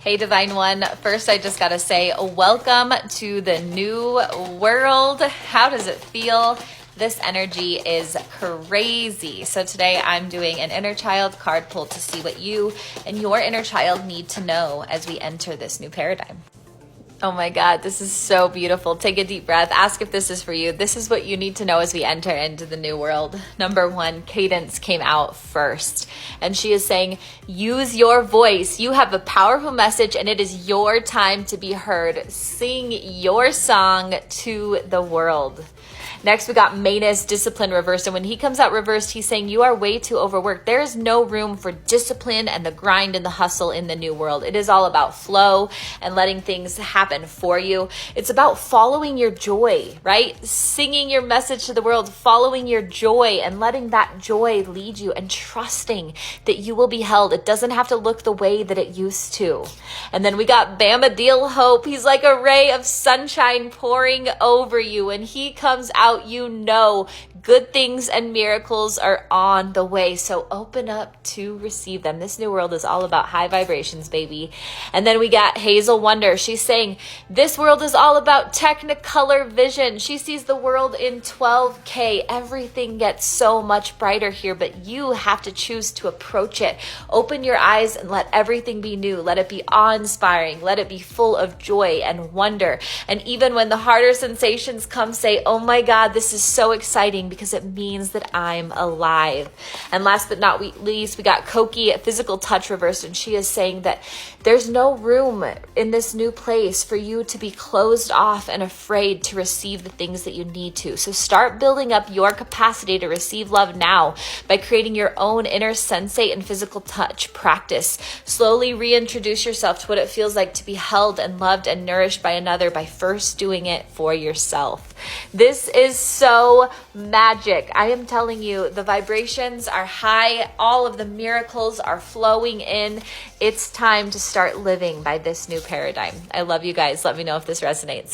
Hey, Divine One. First, I just got to say, welcome to the new world. How does it feel? This energy is crazy. So today I'm doing an inner child card pull to see what you and your inner child need to know as we enter this new paradigm. Oh my God, this is so beautiful. Take a deep breath. Ask if this is for you. This is what you need to know as we enter into the new world. Number one, Cadence came out first. And she is saying, use your voice. You have a powerful message and it is your time to be heard. Sing your song to the world. Next, we got Manus, discipline reversed. And when he comes out reversed, he's saying you are way too overworked. There is no room for discipline and the grind and the hustle in the new world. It is all about flow and letting things happen for you. It's about following your joy, right? Singing your message to the world, following your joy and letting that joy lead you and trusting that you will be held. It doesn't have to look the way that it used to. And then we got Bamadil Hope. He's like a ray of sunshine pouring over you. When he comes out, you know good things and miracles are on the way. So open up to receive them. This new world is all about high vibrations, baby. And then we got Hazel Wonder. She's saying this world is all about technicolor vision. She sees the world in 12K. Everything gets so much brighter here, but you have to choose to approach it. Open your eyes and let everything be new. Let it be awe-inspiring. Let it be full of joy and wonder. And even when the harder sensations come, say, oh my God, this is so exciting because it means that I'm alive. And last but not least, we got Koki, physical touch reversed, and she is saying that there's no room in this new place for you to be closed off and afraid to receive the things that you need to. So start building up your capacity to receive love now by creating your own inner sensate and physical touch practice. Slowly reintroduce yourself to what it feels like to be held and loved and nourished by another by first doing it for yourself. This is so magic. I am telling you, the vibrations are high. All of the miracles are flowing in. It's time to start living by this new paradigm. I love you guys. Let me know if this resonates.